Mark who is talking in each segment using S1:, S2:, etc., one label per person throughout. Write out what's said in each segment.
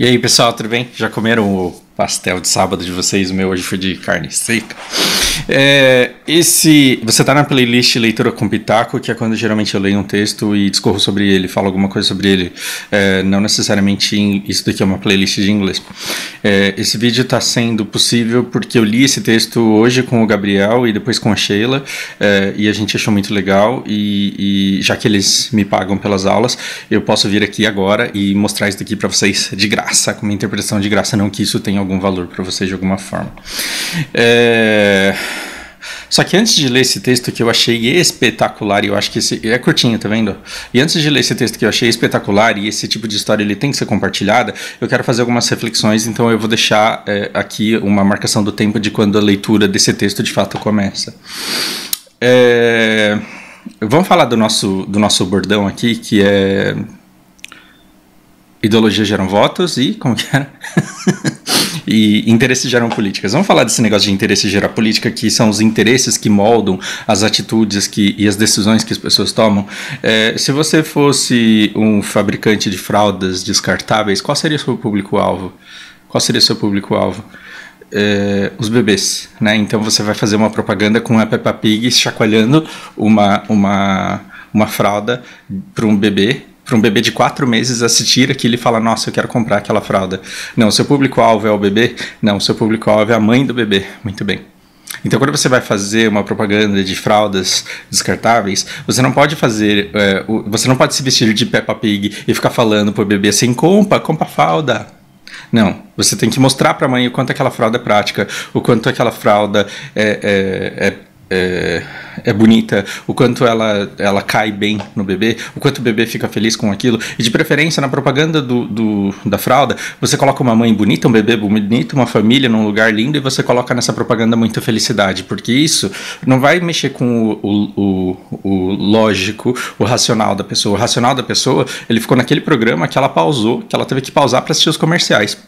S1: E aí, pessoal, tudo bem? Já comeram o pastel de sábado de vocês? O meu hoje foi de carne seca. Você tá na playlist Leitura com Pitaco, que é quando geralmente eu leio um texto e discorro sobre ele, falo alguma coisa sobre ele. Não necessariamente isso daqui é uma playlist de inglês. Esse vídeo está sendo possível porque eu li esse texto hoje com o Gabriel e depois com a Sheila, e a gente achou muito legal, e já que eles me pagam pelas aulas, eu posso vir aqui agora e mostrar isso daqui para vocês de graça, com uma interpretação de graça, não que isso tenha algum valor para vocês de alguma forma. Só que antes de ler esse texto que eu achei espetacular, e eu acho que esse é curtinho, tá vendo? E antes de ler esse texto que eu achei espetacular, e esse tipo de história ele tem que ser compartilhada, eu quero fazer algumas reflexões, então eu vou deixar aqui uma marcação do tempo de quando a leitura desse texto de fato começa. Vamos falar do nosso bordão aqui, que é ideologia geram votos e... como que era? E interesses geram políticas. Vamos falar desse negócio de interesse gerar política, que são os interesses que moldam as atitudes e as decisões que as pessoas tomam. Se você fosse um fabricante de fraldas descartáveis, qual seria o seu público-alvo? Qual seria o seu público-alvo? Os bebês, né? Então você vai fazer uma propaganda com a Peppa Pig chacoalhando uma fralda para um bebê de 4 meses assistir aquilo e falar, nossa, eu quero comprar aquela fralda. Não, seu público-alvo é o bebê? Não, seu público-alvo é a mãe do bebê. Muito bem. Então, quando você vai fazer uma propaganda de fraldas descartáveis, você não pode você não pode se vestir de Peppa Pig e ficar falando pro bebê assim, compra fralda. Não, você tem que mostrar para a mãe o quanto aquela fralda é prática, o quanto aquela fralda é bonita, o quanto ela cai bem no bebê, o quanto o bebê fica feliz com aquilo. E de preferência, na propaganda da fralda, você coloca uma mãe bonita, um bebê bonito, uma família num lugar lindo, e você coloca nessa propaganda muita felicidade, porque isso não vai mexer com o lógico, o racional da pessoa. O racional da pessoa, ele ficou naquele programa que ela pausou, que ela teve que pausar para assistir os comerciais.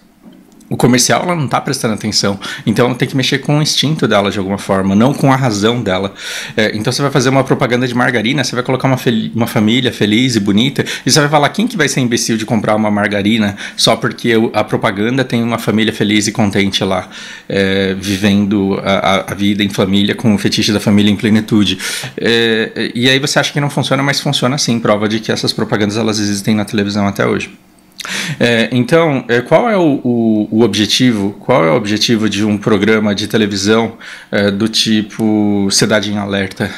S1: O comercial, ela não está prestando atenção, então ela tem que mexer com o instinto dela de alguma forma, não com a razão dela. Então você vai fazer uma propaganda de margarina, você vai colocar uma família feliz e bonita, e você vai falar, quem que vai ser imbecil de comprar uma margarina só porque a propaganda tem uma família feliz e contente lá, vivendo a vida em família, com o fetiche da família em plenitude. E aí você acha que não funciona, mas funciona sim, prova de que essas propagandas elas existem na televisão até hoje. Então, qual é o objetivo? Qual é o objetivo de um programa de televisão do tipo Cidade em Alerta?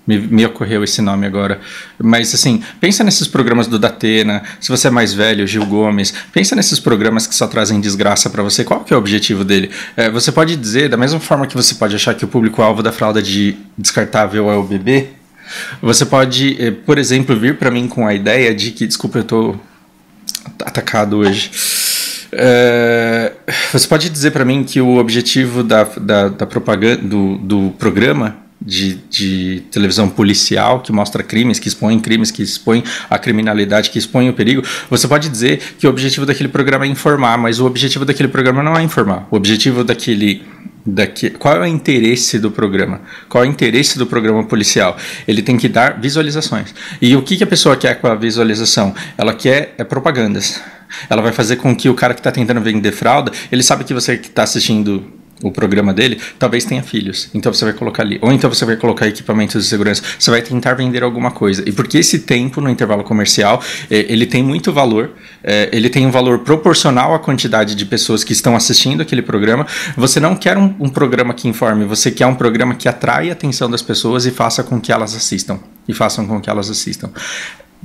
S1: Me ocorreu esse nome agora. Mas assim, pensa nesses programas do Datena, se você é mais velho, Gil Gomes, pensa nesses programas que só trazem desgraça para você. Qual que é o objetivo dele? Você pode dizer, da mesma forma que você pode achar que o público-alvo da fralda descartável é o bebê, você pode, por exemplo, vir para mim com a ideia de que, desculpa, eu tô atacado hoje. Você pode dizer para mim que o objetivo da propaganda do programa de televisão policial que mostra crimes, que expõe a criminalidade, que expõe o perigo, você pode dizer que o objetivo daquele programa é informar, mas o objetivo daquele programa não é informar. O objetivo qual é o interesse do programa? Qual é o interesse do programa policial? Ele tem que dar visualizações. E o que a pessoa quer com a visualização? Ela quer propagandas. Ela vai fazer com que o cara que está tentando vender fralda, ele sabe que você que está assistindo o programa dele, talvez tenha filhos. Então você vai colocar ali. Ou então você vai colocar equipamentos de segurança. Você vai tentar vender alguma coisa. E porque esse tempo no intervalo comercial, ele tem muito valor. Ele tem um valor proporcional à quantidade de pessoas que estão assistindo aquele programa. Você não quer um programa que informe. Você quer um programa que atrai a atenção das pessoas e faça com que elas assistam.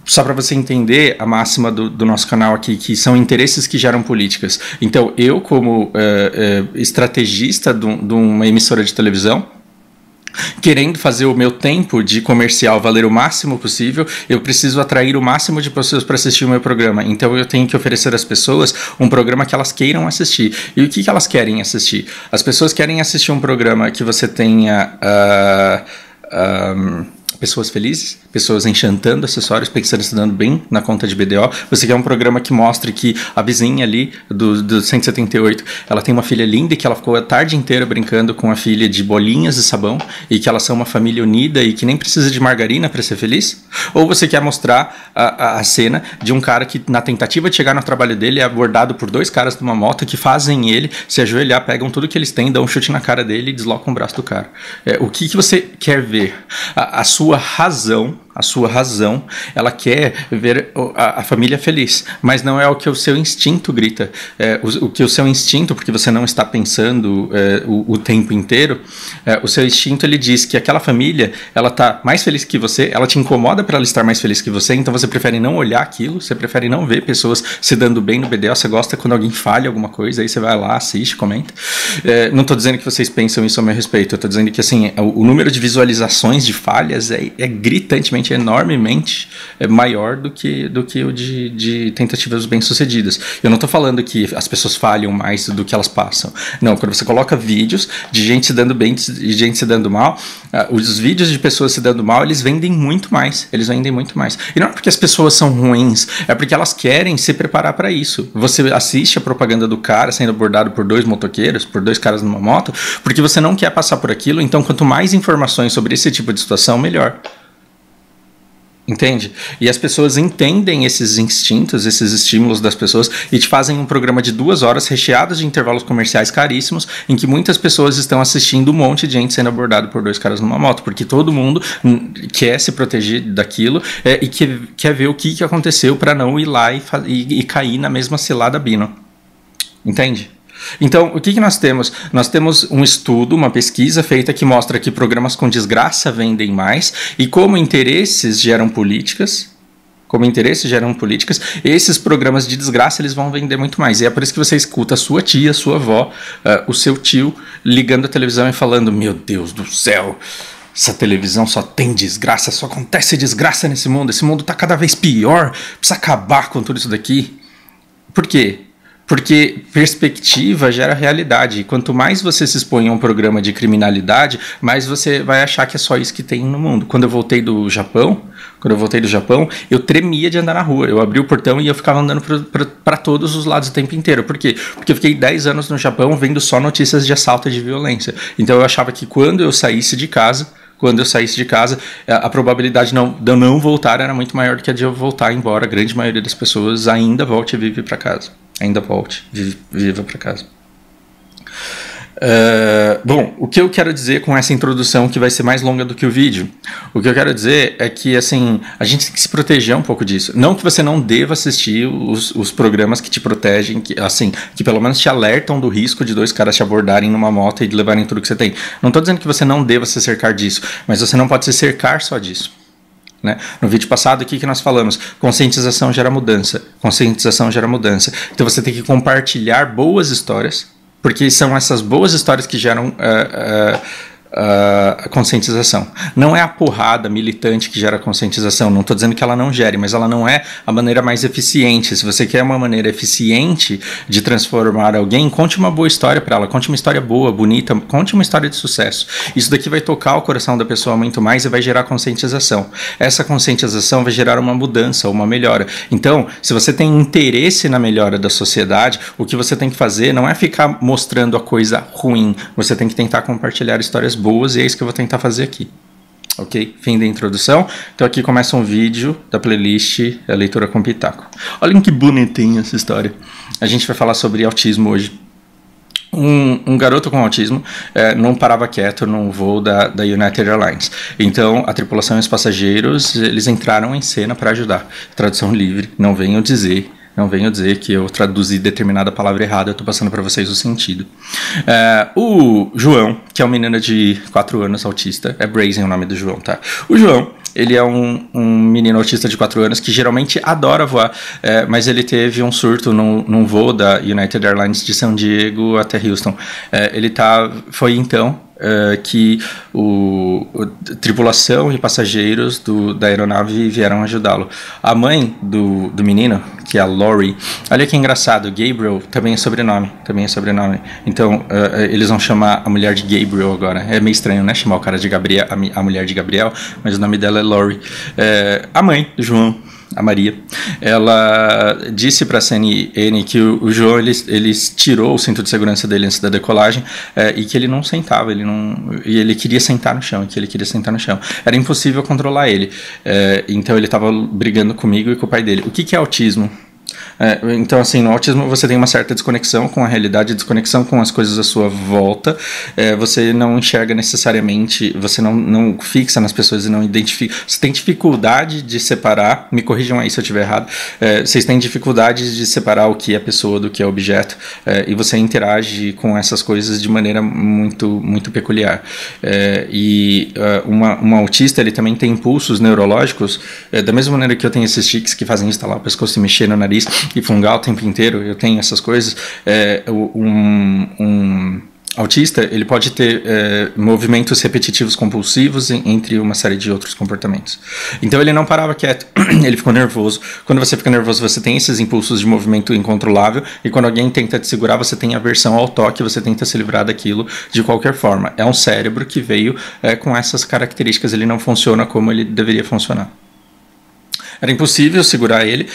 S1: Só para você entender a máxima do nosso canal aqui, que são interesses que geram políticas. Então, eu como estrategista de uma emissora de televisão, querendo fazer o meu tempo de comercial valer o máximo possível, eu preciso atrair o máximo de pessoas para assistir o meu programa. Então eu tenho que oferecer às pessoas um programa que elas queiram assistir. E o que elas querem assistir? As pessoas querem assistir um programa que você tenha pessoas felizes, pessoas enchantando acessórios, pensando e se dando bem na conta de BDO. Você quer um programa que mostre que a vizinha ali do 178, ela tem uma filha linda e que ela ficou a tarde inteira brincando com a filha de bolinhas de sabão e que elas são uma família unida e que nem precisa de margarina para ser feliz? Ou você quer mostrar a cena de um cara que, na tentativa de chegar no trabalho dele, é abordado por dois caras de uma moto que fazem ele se ajoelhar, pegam tudo que eles têm, dão um chute na cara dele e deslocam o braço do cara? O que você quer ver? A sua razão, ela quer ver a família feliz, mas não é o que o seu instinto grita. O que o seu instinto, porque você não está pensando o tempo inteiro, o seu instinto, ele diz que aquela família, ela está mais feliz que você, ela te incomoda para ela estar mais feliz que você, então você prefere não olhar aquilo, você prefere não ver pessoas se dando bem no BDO, você gosta quando alguém falha alguma coisa, aí você vai lá, assiste, comenta. Não estou dizendo que vocês pensam isso a meu respeito, eu estou dizendo que assim, o número de visualizações de falhas é gritantemente, enormemente maior do que o de tentativas bem-sucedidas. Eu não estou falando que as pessoas falham mais do que elas passam. Não, quando você coloca vídeos de gente se dando bem e gente se dando mal, os vídeos de pessoas se dando mal, eles vendem muito mais. Eles vendem muito mais. E não é porque as pessoas são ruins, é porque elas querem se preparar para isso. Você assiste a propaganda do cara sendo abordado por dois motoqueiros, por dois caras numa moto, porque você não quer passar por aquilo, então quanto mais informações sobre esse tipo de situação, melhor. Entende? E as pessoas entendem esses instintos, esses estímulos das pessoas e te fazem um programa de 2 horas recheados de intervalos comerciais caríssimos em que muitas pessoas estão assistindo um monte de gente sendo abordado por dois caras numa moto, porque todo mundo quer se proteger daquilo e quer ver o que aconteceu para não ir lá e cair na mesma cilada Bino. Entende? Então, o que nós temos? Nós temos um estudo, uma pesquisa feita que mostra que programas com desgraça vendem mais e como interesses geram políticas, esses programas de desgraça eles vão vender muito mais. E é por isso que você escuta a sua tia, a sua avó, o seu tio ligando a televisão e falando: meu Deus do céu, essa televisão só tem desgraça, só acontece desgraça nesse mundo, esse mundo está cada vez pior, precisa acabar com tudo isso daqui. Por quê? Porque perspectiva gera realidade. E quanto mais você se expõe a um programa de criminalidade, mais você vai achar que é só isso que tem no mundo. Quando eu voltei do Japão, eu tremia de andar na rua. Eu abri o portão e eu ficava andando para todos os lados o tempo inteiro. Por quê? Porque eu fiquei 10 anos no Japão vendo só notícias de assalto e de violência. Então eu achava que quando eu saísse de casa, a probabilidade de eu não voltar era muito maior do que a de eu voltar, embora a grande maioria das pessoas ainda volte e vive para casa. Viva para casa. Bom, o que eu quero dizer com essa introdução que vai ser mais longa do que o vídeo? O que eu quero dizer é que assim, a gente tem que se proteger um pouco disso. Não que você não deva assistir os programas que te protegem, que pelo menos te alertam do risco de dois caras te abordarem numa moto e levarem tudo que você tem. Não estou dizendo que você não deva se cercar disso, mas você não pode se cercar só disso. Né? No vídeo passado, o que nós falamos? Conscientização gera mudança. Então você tem que compartilhar boas histórias, porque são essas boas histórias que geram a conscientização. Não é a porrada militante que gera conscientização. Não estou dizendo que ela não gere, mas ela não é a maneira mais eficiente. Se você quer uma maneira eficiente de transformar alguém, conte uma boa história para ela. Conte uma história boa, bonita. Conte uma história de sucesso. Isso daqui vai tocar o coração da pessoa muito mais e vai gerar conscientização. Essa conscientização vai gerar uma mudança, uma melhora. Então, se você tem interesse na melhora da sociedade, o que você tem que fazer não é ficar mostrando a coisa ruim. Você tem que tentar compartilhar histórias boas e é isso que eu vou tentar fazer aqui. Ok? Fim da introdução. Então aqui começa um vídeo da playlist A Leitura com Pitaco. Olhem que bonitinha essa história. A gente vai falar sobre autismo hoje. Um garoto com autismo não parava quieto num voo da United Airlines. Então a tripulação e os passageiros eles entraram em cena para ajudar. Tradução livre, não venham dizer que eu traduzi determinada palavra errada, eu estou passando para vocês o sentido. O João, que é um menino de 4 anos autista, é Brazen o nome do João, tá? O João, ele é um menino autista de 4 anos que geralmente adora voar, mas ele teve um surto num voo da United Airlines de San Diego até Houston. Foi então que tripulação e passageiros da aeronave vieram ajudá-lo. A mãe do menino, que é a Lori, olha que engraçado, Gabriel também é sobrenome. Então, eles vão chamar a mulher de Gabriel agora. É meio estranho, né? Chamar o cara de Gabriel, a mulher de Gabriel, mas o nome dela é Lori. A mãe do João, a Maria, ela disse para a CNN que o João ele tirou o cinto de segurança dele antes da decolagem e que ele não sentava, e ele queria sentar no chão, Era impossível controlar ele. Então ele estava brigando comigo e com o pai dele. O que é autismo? Então, assim, no autismo você tem uma certa desconexão com a realidade, desconexão com as coisas à sua volta. Você não enxerga necessariamente, você não fixa nas pessoas e não identifica. Você tem dificuldade de separar, me corrijam aí se eu estiver errado, vocês têm dificuldade de separar o que é pessoa do que é objeto, e você interage com essas coisas de maneira muito, muito peculiar. Um autista, ele também tem impulsos neurológicos, da mesma maneira que eu tenho esses tiques que fazem instalar o pescoço e mexer no nariz e fungar o tempo inteiro, eu tenho essas coisas. Um autista, ele pode ter movimentos repetitivos compulsivos entre uma série de outros comportamentos. Então ele não parava quieto, ele ficou nervoso. Quando você fica nervoso, você tem esses impulsos de movimento incontrolável, e quando alguém tenta te segurar, você tem aversão ao toque, você tenta se livrar daquilo de qualquer forma. É um cérebro que veio com essas características, ele não funciona como ele deveria funcionar. Era impossível segurar ele,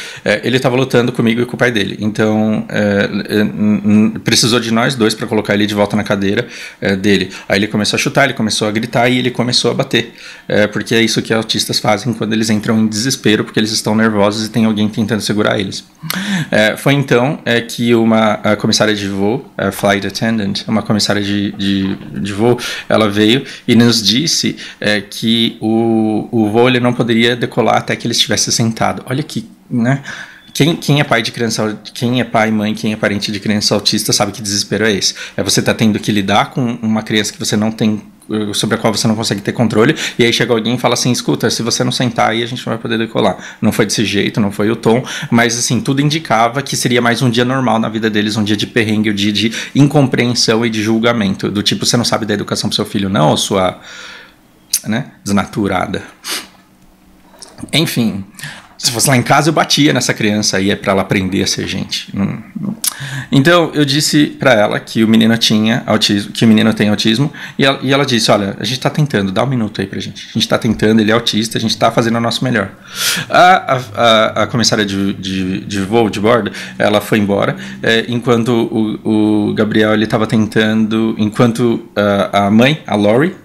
S1: ele estava lutando comigo e com o pai dele. Então, precisou de nós dois para colocar ele de volta na cadeira dele. Aí ele começou a chutar, ele começou a gritar e ele começou a bater. Porque é isso que autistas fazem quando eles entram em desespero, porque eles estão nervosos e tem alguém tentando segurar eles. Foi então que a comissária de voo, a flight attendant, uma comissária de voo, ela veio e nos disse que o voo ele não poderia decolar até que ele estivesse sentado. Olha que, né? Quem é pai de criança, quem é pai, mãe, quem é parente de criança autista sabe que desespero é esse. Você tá tendo que lidar com uma criança que você não tem, sobre a qual você não consegue ter controle, e aí chega alguém e fala assim, escuta, se você não sentar aí a gente não vai poder decolar. Não foi desse jeito, não foi o tom, mas assim, tudo indicava que seria mais um dia normal na vida deles, um dia de perrengue, um dia de incompreensão e de julgamento, do tipo, você não sabe da educação pro seu filho não, ou sua, né, desnaturada. Enfim, se fosse lá em casa eu batia nessa criança aí, pra ela aprender a ser gente. Então eu disse pra ela que o menino tinha autismo, que o menino tem autismo, e ela disse, olha, a gente tá tentando, dá um minuto aí pra gente. A gente tá tentando, ele é autista, a gente tá fazendo o nosso melhor. A comissária de voo, de bordo, ela foi embora, enquanto o Gabriel, ele tava tentando, enquanto a mãe, a Lori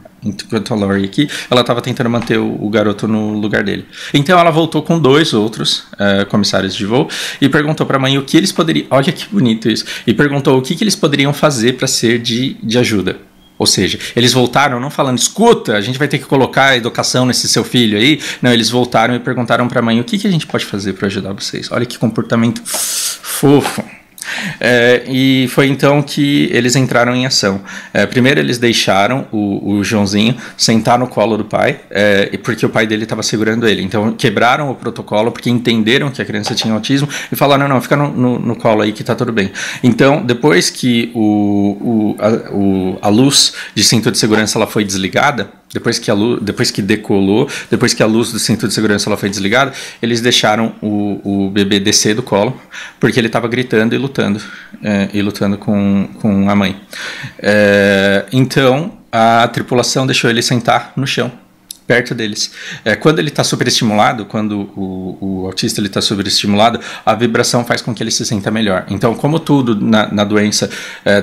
S1: aqui, ela estava tentando manter o garoto no lugar dele. Então ela voltou com dois outros comissários de voo e perguntou para a mãe o que eles poderiam, olha que bonito isso, e perguntou o que eles poderiam fazer para ser de ajuda. Ou seja, eles voltaram não falando, escuta, a gente vai ter que colocar a educação nesse seu filho aí. Não, eles voltaram e perguntaram para a mãe o que a gente pode fazer para ajudar vocês. Olha que comportamento fofo. E foi então que eles entraram em ação. Primeiro eles deixaram o Joãozinho sentar no colo do pai, porque o pai dele estava segurando ele. Então quebraram o protocolo porque entenderam que a criança tinha autismo e falaram, não, fica no colo aí que tá tudo bem. Então depois que a luz de cinto de segurança ela foi desligada, depois que decolou, depois que a luz do cinto de segurança ela foi desligada, eles deixaram o bebê descer do colo, porque ele estava gritando e lutando com a mãe. Então a tripulação deixou ele sentar no chão, perto deles. Quando ele está superestimulado, quando o autista está superestimulado, a vibração faz com que ele se sinta melhor. Então, como tudo na doença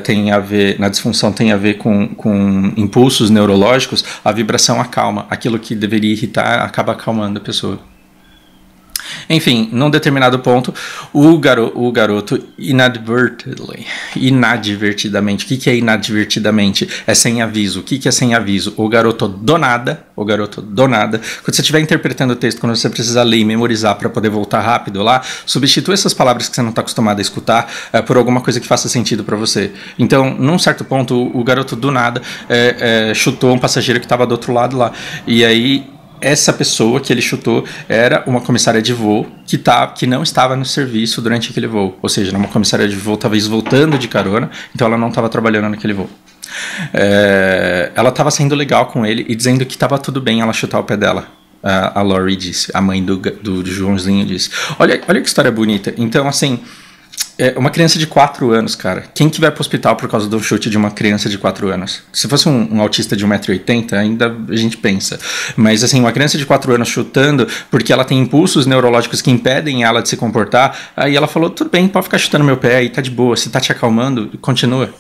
S1: tem a ver, na disfunção tem a ver com impulsos neurológicos, a vibração acalma. Aquilo que deveria irritar acaba acalmando a pessoa. Enfim, num determinado ponto, o garoto inadvertidamente, o que é inadvertidamente? É sem aviso. O que é sem aviso? O garoto do nada, quando você estiver interpretando o texto, quando você precisar ler e memorizar para poder voltar rápido lá, substitua essas palavras que você não está acostumado a escutar por alguma coisa que faça sentido para você. Então, num certo ponto, o garoto do nada chutou um passageiro que estava do outro lado lá, e aí essa pessoa que ele chutou era uma comissária de voo que não estava no serviço durante aquele voo. Ou seja, uma comissária de voo talvez voltando de carona, então ela não estava trabalhando naquele voo. Ela estava sendo legal com ele e dizendo que estava tudo bem ela chutar o pé dela. A Lori disse, a mãe do Joãozinho disse. Olha que história bonita. Então, assim, uma criança de 4 anos, cara. Quem que vai pro hospital por causa do chute de uma criança de 4 anos? Se fosse um autista de 1,80 m, ainda a gente pensa. Mas, assim, uma criança de 4 anos chutando porque ela tem impulsos neurológicos que impedem ela de se comportar. Aí ela falou, tudo bem, pode ficar chutando meu pé aí, tá de boa. Se tá te acalmando, continua.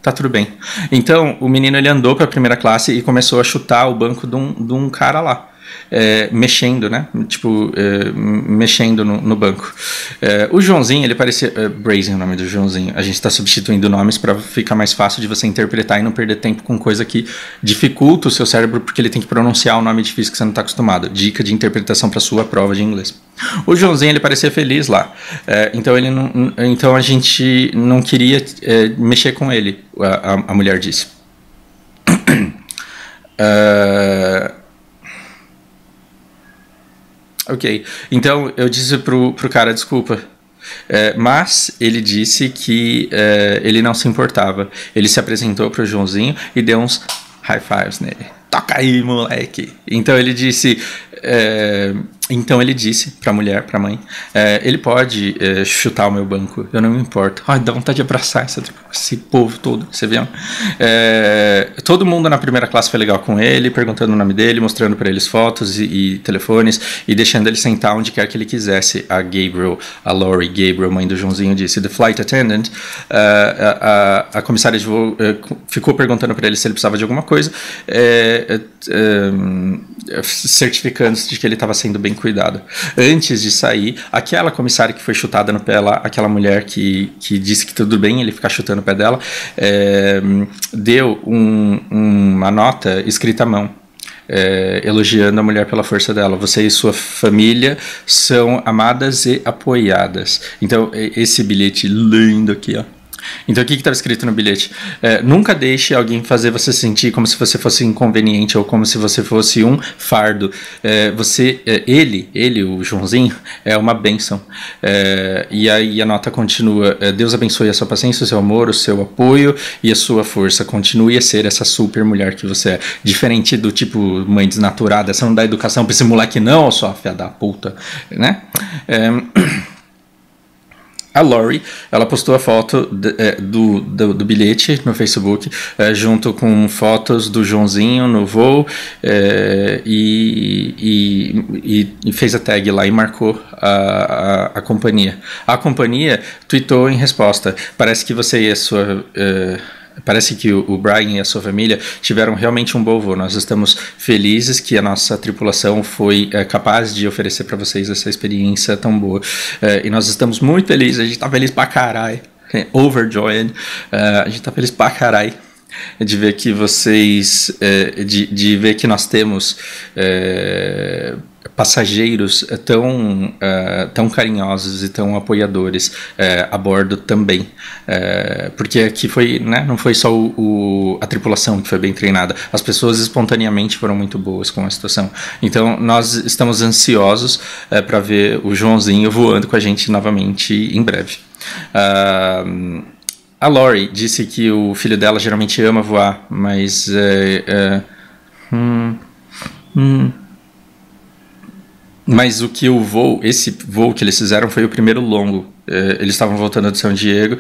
S1: Tá tudo bem. Então, o menino, ele andou pra primeira classe e começou a chutar o banco de um cara lá. Mexendo, né? Tipo, mexendo no banco. O Joãozinho, ele parecia... Brazen é o nome do Joãozinho. A gente está substituindo nomes para ficar mais fácil de você interpretar e não perder tempo com coisa que dificulta o seu cérebro, porque ele tem que pronunciar um nome difícil que você não está acostumado. Dica de interpretação para sua prova de inglês. O Joãozinho, ele parecia feliz lá. Então a gente não queria mexer com ele, a mulher disse. Ok, então eu disse pro cara, desculpa, mas ele disse que ele não se importava. Ele se apresentou pro Joãozinho e deu uns high fives nele. Toca aí, moleque! Então ele disse pra mulher, pra mãe, ele pode chutar o meu banco, eu não me importo. Ai, dá vontade de abraçar esse povo todo, você viu? Todo mundo na primeira classe foi legal com ele, perguntando o nome dele, mostrando pra eles fotos e telefones, e deixando ele sentar onde quer que ele quisesse. A Lori Gabriel, mãe do Joãozinho, disse, the flight attendant, a comissária de voo ficou perguntando pra ele se ele precisava de alguma coisa, certificando-se de que ele estava sendo bem cuidado. Antes de sair, aquela comissária que foi chutada no pé lá, aquela mulher que disse que tudo bem ele ficar chutando o pé dela, deu uma nota escrita à mão, elogiando a mulher pela força dela. Você e sua família são amadas e apoiadas. Então, esse bilhete lindo aqui, ó. Então, o que estava escrito no bilhete? Nunca deixe alguém fazer você sentir como se você fosse inconveniente ou como se você fosse um fardo. Ele, o Joãozinho, é uma bênção. E aí a nota continua. Deus abençoe a sua paciência, o seu amor, o seu apoio e a sua força. Continue a ser essa super mulher que você é. Diferente do tipo mãe desnaturada, você não dá educação pra esse moleque não, sua filha da puta, né? A Lori, ela postou a foto do bilhete no Facebook, junto com fotos do Joãozinho no voo, e fez a tag lá e marcou a companhia. A companhia tweetou em resposta, parece que você e a sua... Parece que o Brian e a sua família tiveram realmente um bom voo. Nós estamos felizes que a nossa tripulação foi capaz de oferecer para vocês essa experiência tão boa. E nós estamos muito felizes, a gente tá feliz pra caralho. Overjoyed. A gente tá feliz pra caralho de ver que vocês... de ver que nós temos... passageiros tão carinhosos e tão apoiadores a bordo também, porque aqui foi, né, não foi só a tripulação que foi bem treinada, as pessoas espontaneamente foram muito boas com a situação. Então nós estamos ansiosos para ver o Joãozinho voando com a gente novamente em breve. A Lori disse que o filho dela geralmente ama voar, mas mas o que esse voo que eles fizeram foi o primeiro longo. Eles estavam voltando de São Diego,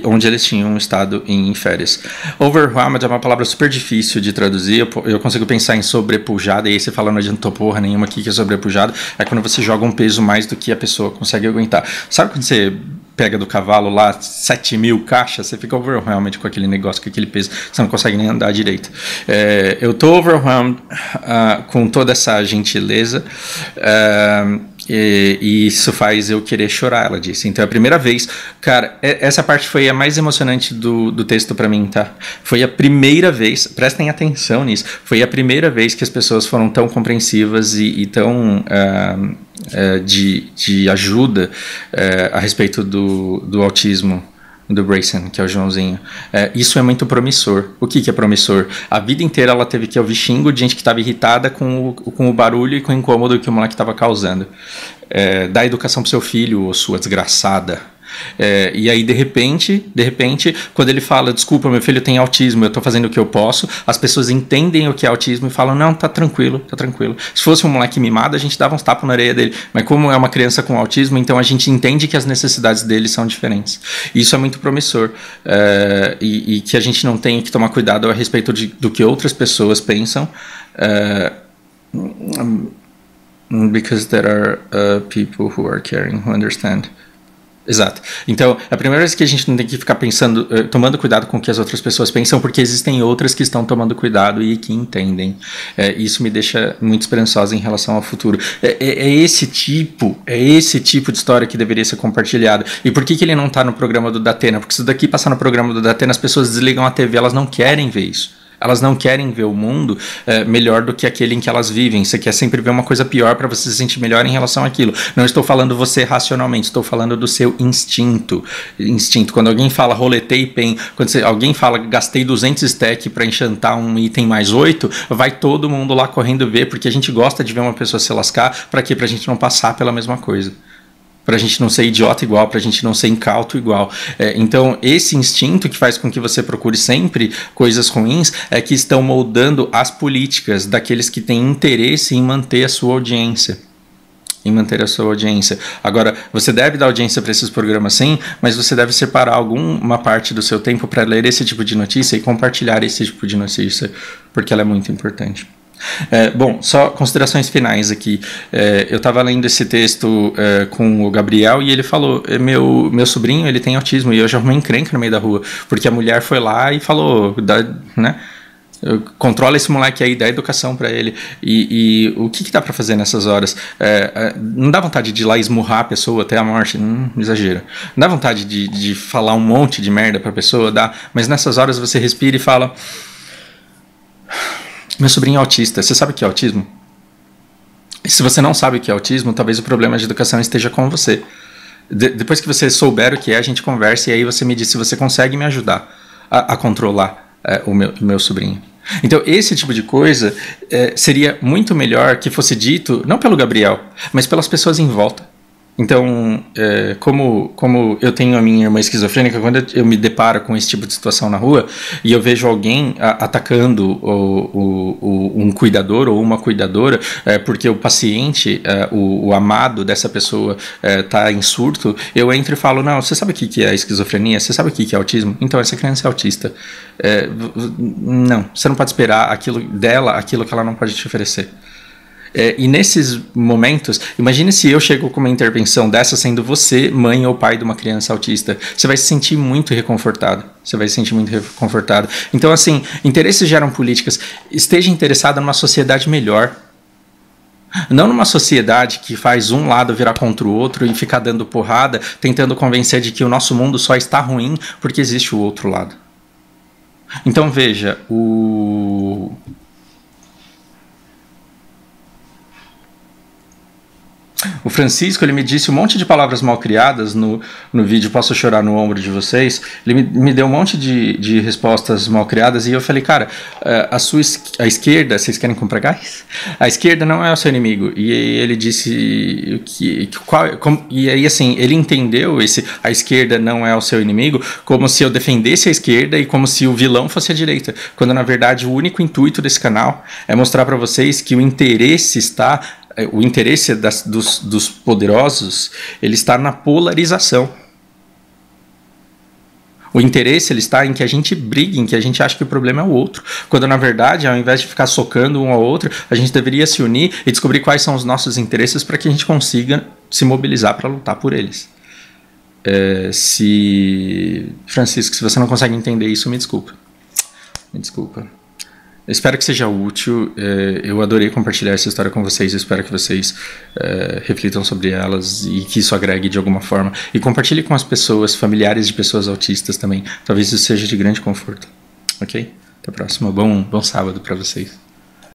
S1: onde eles tinham estado em férias. Overwhelmed é uma palavra super difícil de traduzir. Eu consigo pensar em sobrepujada, e aí você fala, não adiantou porra nenhuma aqui que é sobrepujada. É quando você joga um peso mais do que a pessoa consegue aguentar. Sabe quando você pega do cavalo lá 7.000 caixas, você fica overwhelmed com aquele negócio, com aquele peso, você não consegue nem andar direito. Eu tô overwhelmed com toda essa gentileza, e isso faz eu querer chorar, ela disse. Então é a primeira vez, cara, essa parte foi a mais emocionante do texto pra mim, tá? Foi a primeira vez, prestem atenção nisso, foi a primeira vez que as pessoas foram tão compreensivas e tão de ajuda a respeito do autismo do Brayson, que é o Joãozinho. Isso é muito promissor. O que é promissor? A vida inteira ela teve que ouvir xingo de gente que estava irritada com o barulho e com o incômodo que o moleque estava causando. Dá educação pro seu filho, ô sua desgraçada. E aí, de repente, quando ele fala, desculpa, meu filho tem autismo, eu tô fazendo o que eu posso, as pessoas entendem o que é autismo e falam, não, tá tranquilo, tá tranquilo. Se fosse um moleque mimado, a gente dava uns tapas na orelha dele. Mas como é uma criança com autismo, então a gente entende que as necessidades dele são diferentes. E isso é muito promissor. E que a gente não tem que tomar cuidado a respeito do que outras pessoas pensam. Because there are people who are caring, who understand. Exato. Então, a primeira vez que a gente não tem que ficar pensando, tomando cuidado com o que as outras pessoas pensam, porque existem outras que estão tomando cuidado e que entendem. Isso me deixa muito esperançosa em relação ao futuro. É esse tipo de história que deveria ser compartilhado. E por que ele não está no programa do Datena? Porque se daqui passar no programa do Datena, as pessoas desligam a TV, elas não querem ver isso. Elas não querem ver o mundo melhor do que aquele em que elas vivem. Você quer sempre ver uma coisa pior para você se sentir melhor em relação àquilo. Não estou falando você racionalmente, estou falando do seu instinto. Quando alguém fala roletei pen, quando alguém fala gastei 200 stack para enchantar um item mais 8, vai todo mundo lá correndo ver, porque a gente gosta de ver uma pessoa se lascar. Para quê? Para a gente não passar pela mesma coisa. Para a gente não ser idiota igual, para a gente não ser incauto igual. Então, esse instinto que faz com que você procure sempre coisas ruins é que estão moldando as políticas daqueles que têm interesse em manter a sua audiência. Agora, você deve dar audiência para esses programas sim, mas você deve separar alguma parte do seu tempo para ler esse tipo de notícia e compartilhar esse tipo de notícia, porque ela é muito importante. Bom, só considerações finais aqui. Eu estava lendo esse texto com o Gabriel e ele falou, meu sobrinho ele tem autismo e eu já arrumei encrenca no meio da rua, porque a mulher foi lá e falou, né? Controla esse moleque aí, dá educação para ele. E o que dá para fazer nessas horas? Não dá vontade de ir lá esmurrar a pessoa até a morte? Exagera. Não dá vontade de falar um monte de merda para a pessoa? Dá. Mas nessas horas você respira e fala, meu sobrinho é autista, você sabe o que é autismo? E se você não sabe o que é autismo, talvez o problema de educação esteja com você. Depois que você souber o que é, a gente conversa e aí você me diz se você consegue me ajudar a controlar o meu sobrinho. Então, esse tipo de coisa seria muito melhor que fosse dito, não pelo Gabriel, mas pelas pessoas em volta. Então, como eu tenho a minha irmã esquizofrênica, quando eu me deparo com esse tipo de situação na rua e eu vejo alguém atacando um cuidador ou uma cuidadora porque o paciente, o amado dessa pessoa está em surto, eu entro e falo, não, você sabe o que é esquizofrenia? Você sabe o que é autismo? Então, essa criança é autista. Não, você não pode esperar aquilo que ela não pode te oferecer. E nesses momentos, imagine se eu chego com uma intervenção dessa sendo você, mãe ou pai de uma criança autista. Você vai se sentir muito reconfortado. Então, assim, interesses geram políticas. Esteja interessado numa sociedade melhor. Não numa sociedade que faz um lado virar contra o outro e ficar dando porrada, tentando convencer de que o nosso mundo só está ruim porque existe o outro lado. Então, veja, O Francisco, ele me disse um monte de palavras mal criadas no vídeo Posso Chorar no Ombro de Vocês. Ele me deu um monte de respostas mal criadas e eu falei, cara, a esquerda, vocês querem comprar gás? A esquerda não é o seu inimigo. E ele disse e aí assim, ele entendeu a esquerda não é o seu inimigo como se eu defendesse a esquerda e como se o vilão fosse a direita. Quando na verdade o único intuito desse canal é mostrar para vocês que o interesse dos poderosos, ele está na polarização. O interesse ele está em que a gente brigue, em que a gente acha que o problema é o outro. Quando na verdade, ao invés de ficar socando um ao outro, a gente deveria se unir e descobrir quais são os nossos interesses para que a gente consiga se mobilizar para lutar por eles. Francisco, se você não consegue entender isso, me desculpa. Espero que seja útil. Eu adorei compartilhar essa história com vocês. Espero que vocês reflitam sobre elas e que isso agregue de alguma forma. E compartilhe com as pessoas, familiares de pessoas autistas também. Talvez isso seja de grande conforto. Ok? Até a próxima. Bom sábado para vocês.